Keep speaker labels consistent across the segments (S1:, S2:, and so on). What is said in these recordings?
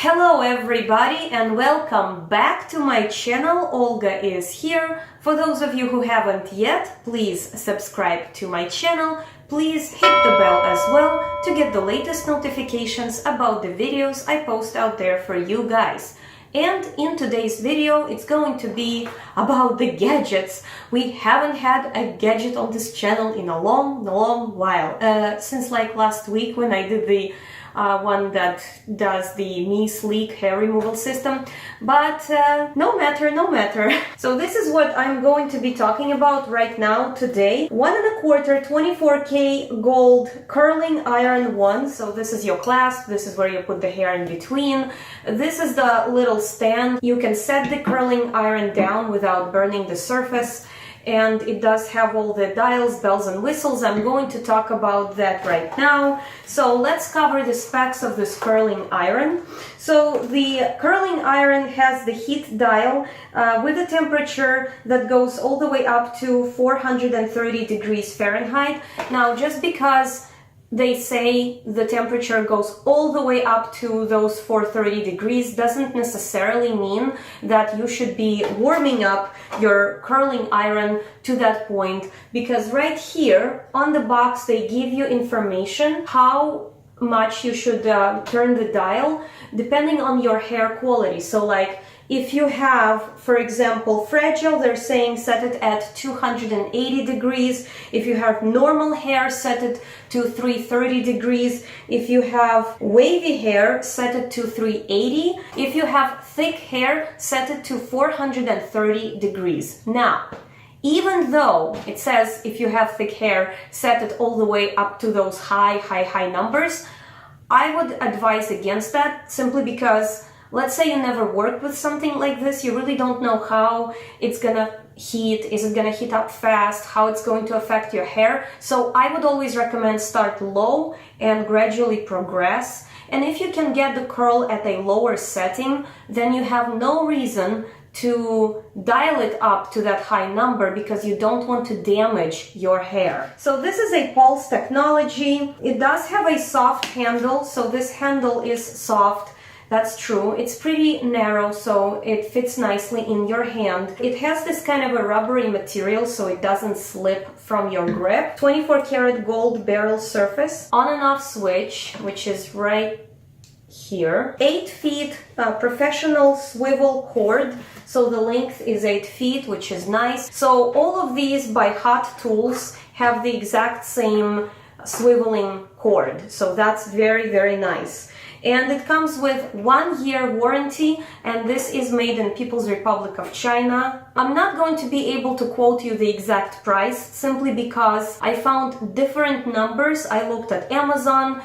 S1: Hello everybody and welcome back to my channel. Olga is here. For those of you who haven't yet, please subscribe to my channel. Please hit the bell as well to get the latest notifications about the videos I post out there for you guys. And in today's video, it's going to be about the gadgets. We haven't had a gadget on this channel in a long while. Since like last week when I did the one that does the Me Sleek hair removal system, but no matter. So this is what I'm going to be talking about right now today. 1 1/4 24K gold curling iron one. So this is your clasp, this is where you put the hair in between. This is the little stand. You can set the curling iron down without burning the surface. And it does have all the dials, bells and whistles. I'm going to talk about that right now. So let's cover the specs of this curling iron. So the curling iron has the heat dial with a temperature that goes all the way up to 430 degrees Fahrenheit. Now, just because they say the temperature goes all the way up to those 430 degrees doesn't necessarily mean that you should be warming up your curling iron to that point, because right here on the box they give you information how much you should turn the dial depending on your hair quality. So like if you have, for example, fragile, they're saying set it at 280 degrees. If you have normal hair, set it to 330 degrees. If you have wavy hair, set it to 380. If you have thick hair, set it to 430 degrees. Now, even though it says if you have thick hair, set it all the way up to those high numbers, I would advise against that, simply because let's say you never worked with something like this, you really don't know how it's gonna heat, is it gonna heat up fast, how it's going to affect your hair. So I would always recommend start low and gradually progress. And if you can get the curl at a lower setting, then you have no reason to dial it up to that high number, because you don't want to damage your hair. So this is a pulse technology. It does have a soft handle, so this handle is soft. That's true. It's pretty narrow, so it fits nicely in your hand. It has this kind of a rubbery material, so it doesn't slip from your grip. 24 karat gold barrel surface. On and off switch, which is right here. 8 feet professional swivel cord. So the length is 8 feet, which is nice. So all of these by Hot Tools have the exact same swiveling cord. So that's very nice. And it comes with 1 year warranty, and this is made in People's Republic of China. I'm not going to be able to quote you the exact price, simply because I found different numbers. I looked at Amazon.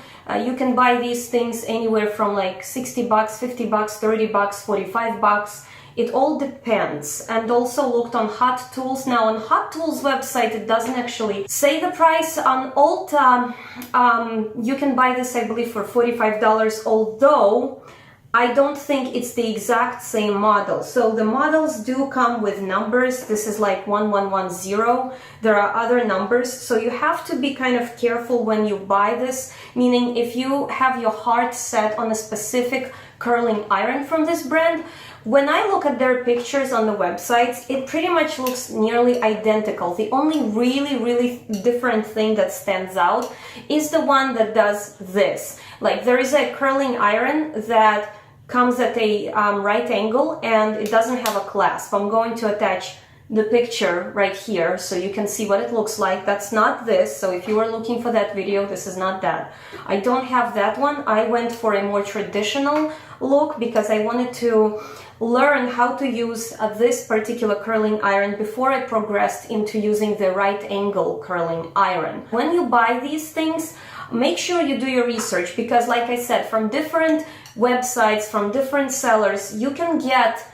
S1: You can buy these things anywhere from like 60 bucks, 50 bucks, 30 bucks, 45 bucks. It all depends. And also looked on Hot Tools. Now on Hot Tools website it doesn't actually say the price. On Ulta you can buy this, I believe, for $45, although I don't think it's the exact same model. So the models do come with numbers. This is like 1110. There are other numbers, so you have to be kind of careful when you buy this, meaning if you have your heart set on a specific curling iron from this brand, when I look at their pictures on the websites, it pretty much looks nearly identical. The only really different thing that stands out is the one that does this. Like there is a curling iron that comes at a right angle and it doesn't have a clasp. I'm going to attach the picture right here so you can see what it looks like. That's not this, so if you were looking for that video, this is not that. I don't have that one. I went for a more traditional look because I wanted to learn how to use this particular curling iron before I progressed into using the right angle curling iron. When you buy these things, make sure you do your research, because like I said, from different websites, from different sellers, you can get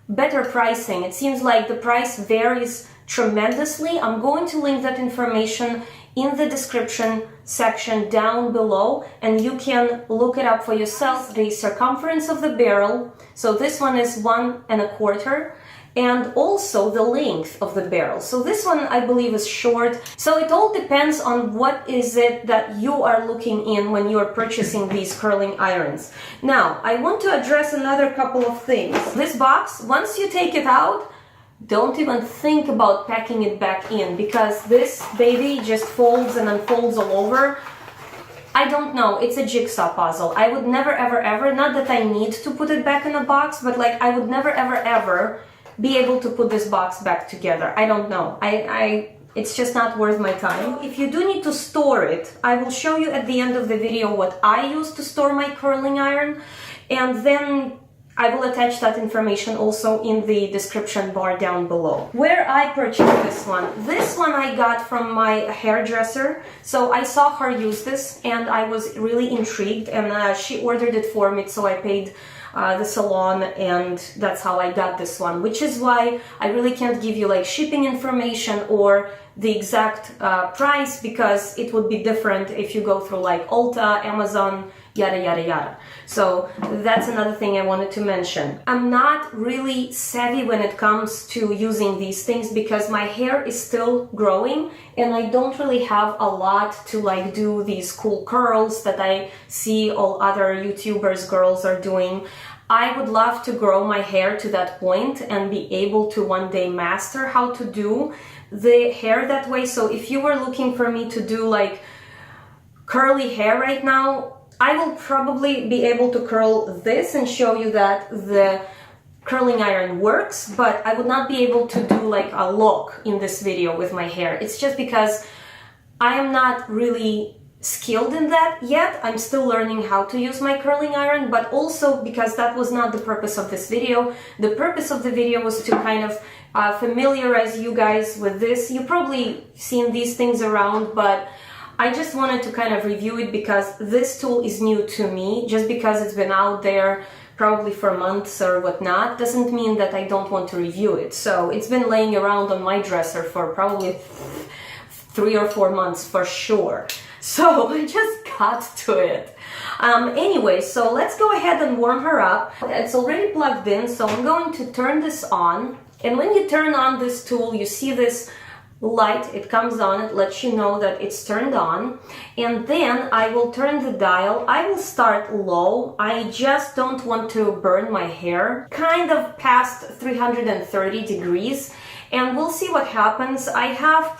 S1: better pricing. It seems like the price varies tremendously. I'm going to link that information in the description section down below, and you can look it up for yourself. The circumference of the barrel, so this one is 1 1/4, and also the length of the barrel. So this one I believe is short. So it all depends on what is it that you are looking in when you are purchasing these curling irons. Now, I want to address another couple of things. This box, once you take it out, don't even think about packing it back in, because this baby just folds and unfolds all over. I don't know, it's a jigsaw puzzle. I would never ever, not that I need to put it back in a box, but like I would never ever be able to put this box back together. I don't know. It's just not worth my time. If you do need to store it, I will show you at the end of the video what I use to store my curling iron, and then I will attach that information also in the description bar down below. Where I purchased this one I got from my hairdresser. So I saw her use this and I was really intrigued, and she ordered it for me, so I paid the salon, and that's how I got this one, which is why I really can't give you like shipping information or the exact price, because it would be different if you go through like Ulta, Amazon, yada yada yada. So that's another thing I wanted to mention. I'm not really savvy when it comes to using these things because my hair is still growing and I don't really have a lot to like do these cool curls that I see all other YouTubers girls are doing. I would love to grow my hair to that point and be able to one day master how to do the hair that way. So if you were looking for me to do like curly hair right now, I will probably be able to curl this and show you that the curling iron works, but I would not be able to do like a look in this video with my hair. It's just because I am not really skilled in that yet. I'm still learning how to use my curling iron, but also because that was not the purpose of this video. The purpose of the video was to kind of familiarize you guys with this. You've probably seen these things around, but I just wanted to kind of review it because this tool is new to me. Just because it's been out there probably for months or whatnot doesn't mean that I don't want to review it. So it's been laying around on my dresser for probably 3 or 4 months for sure. So I just got to it. Anyway, so let's go ahead and warm her up. It's already plugged in, so I'm going to turn this on. And when you turn on this tool, you see this light, it comes on, it lets you know that it's turned on, and then I will turn the dial. I will start low. I just don't want to burn my hair, kind of past 330 degrees, and we'll see what happens. I have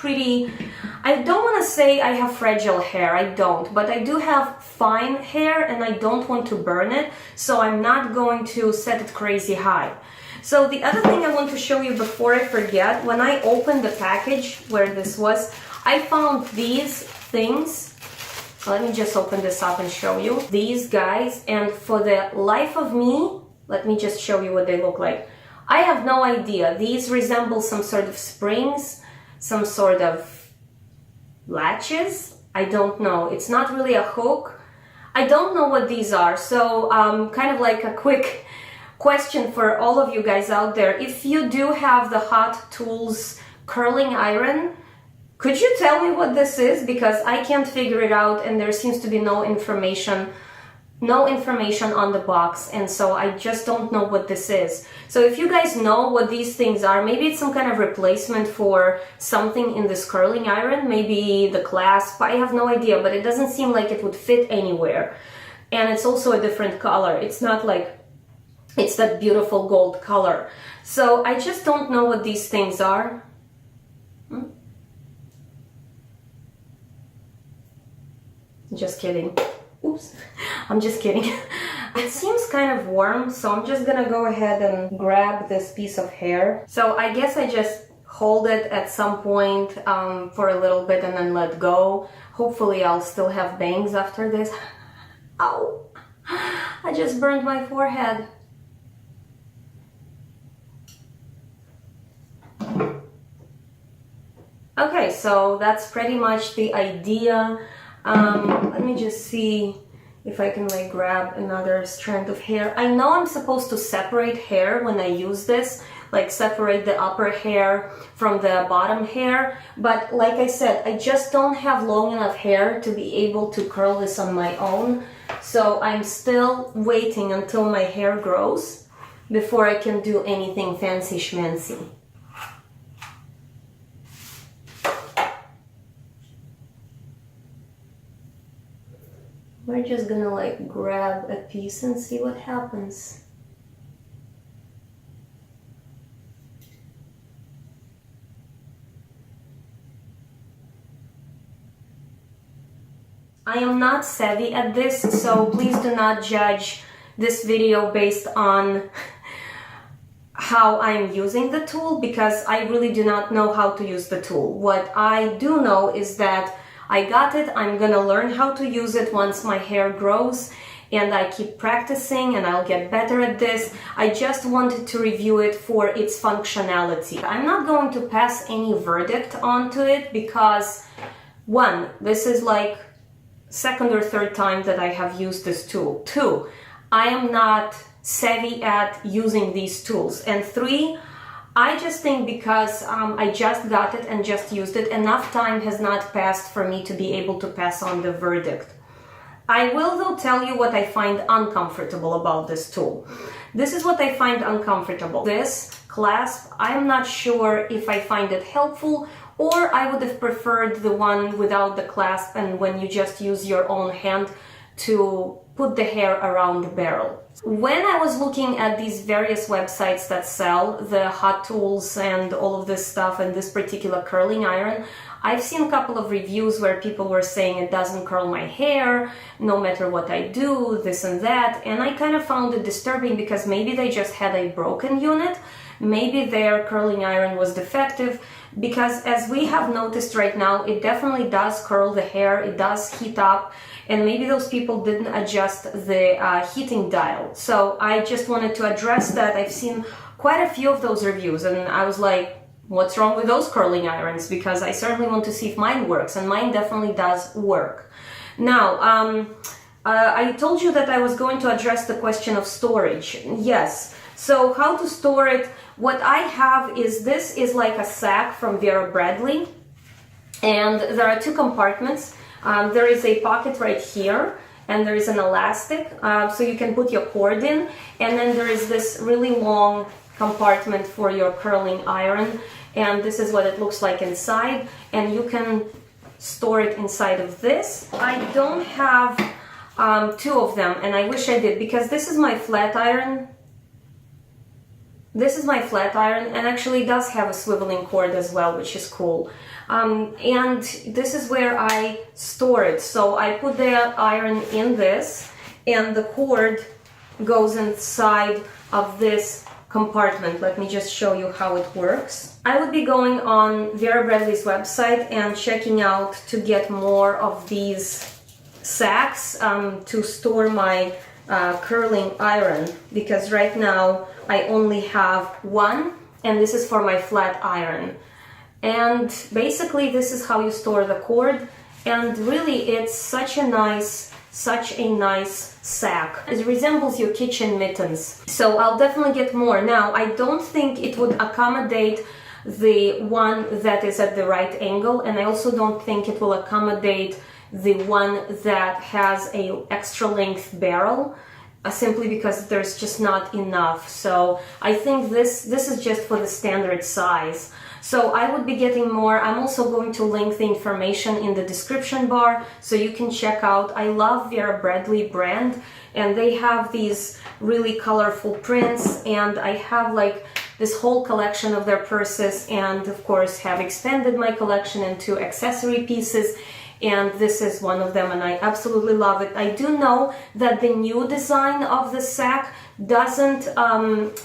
S1: I don't want to say I have fragile hair, I don't, but I do have fine hair and I don't want to burn it, so I'm not going to set it crazy high. So the other thing I want to show you before I forget, when I opened the package where this was, I found these things. Let me just open this up and show you. These guys, and for the life of me, let me just show you what they look like. I have no idea. These resemble some sort of springs, some sort of latches. I don't know. It's not really a hook. I don't know what these are. So kind of like a quick question for all of you guys out there. If you do have the Hot Tools curling iron, could you tell me what this is? Because I can't figure it out and there seems to be no information on the box, and so I just don't know what this is. So if you guys know what these things are, maybe it's some kind of replacement for something in this curling iron, maybe the clasp, I have no idea, but it doesn't seem like it would fit anywhere. And it's also a different color. It's not like it's that beautiful gold color. So I just don't know what these things are. Just kidding. Oops, I'm just kidding. It seems kind of warm, so I'm just gonna go ahead and grab this piece of hair. So I guess I just hold it at some point for a little bit and then let go. Hopefully I'll still have bangs after this. Ow! I just burned my forehead. Okay, so that's pretty much the idea. Let me just see if I can like grab another strand of hair. I know I'm supposed to separate hair when I use this, like separate the upper hair from the bottom hair, but like I said, I just don't have long enough hair to be able to curl this on my own, so I'm still waiting until my hair grows before I can do anything fancy schmancy. We're just gonna like grab a piece and see what happens. I am not savvy at this, so please do not judge this video based on how I'm using the tool, because I really do not know how to use the tool. What I do know is that I got it, I'm gonna learn how to use it once my hair grows, and I keep practicing and I'll get better at this. I just wanted to review it for its functionality. I'm not going to pass any verdict onto it because, one, this is like second or third time that I have used this tool. Two, I am not savvy at using these tools. And three, I just think because I just got it and just used it, enough time has not passed for me to be able to pass on the verdict. I will though tell you what I find uncomfortable about this tool. This is what I find uncomfortable. This clasp, I am not sure if I find it helpful, or I would have preferred the one without the clasp and when you just use your own hand to put the hair around the barrel. When I was looking at these various websites that sell the hot tools and all of this stuff and this particular curling iron, I've seen a couple of reviews where people were saying it doesn't curl my hair, no matter what I do, this and that, and I kind of found it disturbing because maybe they just had a broken unit, maybe their curling iron was defective, because as we have noticed right now, it definitely does curl the hair, it does heat up, and maybe those people didn't adjust the heating dial. So I just wanted to address that. I've seen quite a few of those reviews and I was like, what's wrong with those curling irons? Because I certainly want to see if mine works, and mine definitely does work. Now, I told you that I was going to address the question of storage. Yes. So how to store it? What I have is, this is like a sack from Vera Bradley, and there are two compartments. There is a pocket right here, and there is an elastic, so you can put your cord in, and then there is this really long compartment for your curling iron, and this is what it looks like inside, and you can store it inside of this. I don't have two of them, and I wish I did, because this is my flat iron. This is my flat iron, and actually does have a swiveling cord as well, which is cool. And this is where I store it. So I put the iron in this, and the cord goes inside of this compartment. Let me just show you how it works. I would be going on Vera Bradley's website and checking out to get more of these sacks to store my curling iron, because right now I only have one, and this is for my flat iron. And basically this is how you store the cord, and really it's such a nice sack. It resembles your kitchen mittens. So I'll definitely get more. Now, I don't think it would accommodate the one that is at the right angle, and I also don't think it will accommodate the one that has a extra length barrel, simply because there's just not enough. So I think this is just for the standard size. So I would be getting more. I'm also going to link the information in the description bar so you can check out. I love Vera Bradley brand, and they have these really colorful prints, and I have like this whole collection of their purses, and of course have expanded my collection into accessory pieces, and this is one of them, and I absolutely love it. I do know that the new design of the sack doesn't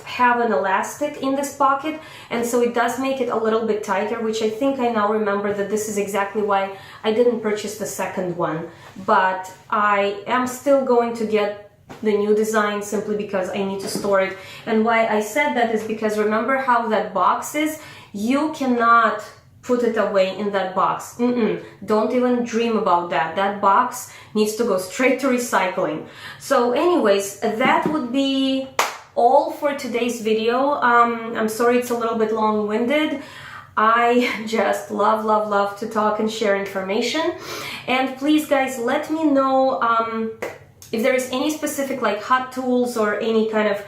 S1: have an elastic in this pocket, and so it does make it a little bit tighter, which I think I now remember that this is exactly why I didn't purchase the second one. But I am still going to get the new design simply because I need to store it. And why I said that is because remember how that box is? You cannot put it away in that box. Don't even dream about that. That box needs to go straight to recycling. So anyways, that would be all for today's video. I'm sorry it's a little bit long-winded. I just love to talk and share information. And please guys, let me know if there is any specific like hot tools or any kind of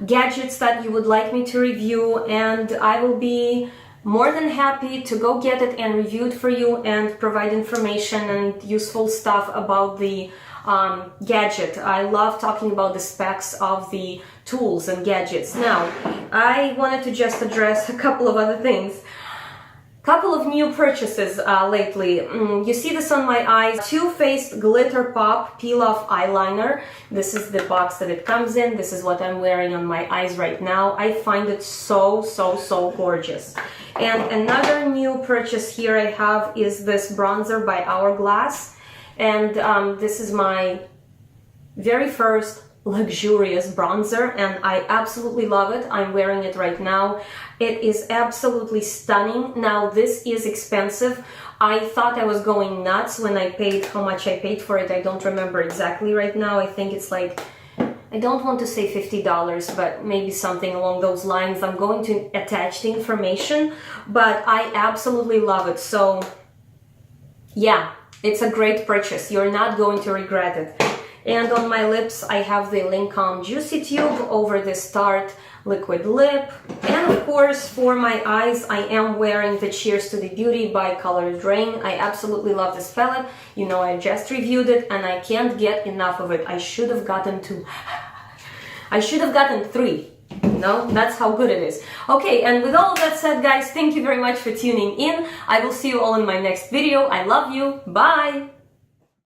S1: gadgets that you would like me to review, and I will be more than happy to go get it and review it for you and provide information and useful stuff about the gadget. I love talking about the specs of the tools and gadgets. Now, I wanted to just address a couple of other things. Couple of new purchases lately. You see this on my eyes. Too Faced Glitter Pop Peel Off Eyeliner. This is the box that it comes in. This is what I'm wearing on my eyes right now. I find it so gorgeous. And another new purchase here I have is this bronzer by Hourglass. And this is my very first luxurious bronzer, and I absolutely love it. I'm wearing it right now. It is absolutely stunning. Now, this is expensive. I thought I was going nuts when I paid how much I paid for it. I don't remember exactly right now. I think it's like, I don't want to say $50, but maybe something along those lines. I'm going to attach the information, but I absolutely love it. So yeah, it's a great purchase. You're not going to regret it. And on my lips, I have the Lancome Juicy Tube over the Tarte Liquid Lip. And of course, for my eyes, I am wearing the Cheers to the Beauty by Colored Raine. I absolutely love this palette. You know, I just reviewed it and I can't get enough of it. I should have gotten two. I should have gotten three. You know, that's how good it is. Okay, and with all of that said, guys, thank you very much for tuning in. I will see you all in my next video. I love you. Bye!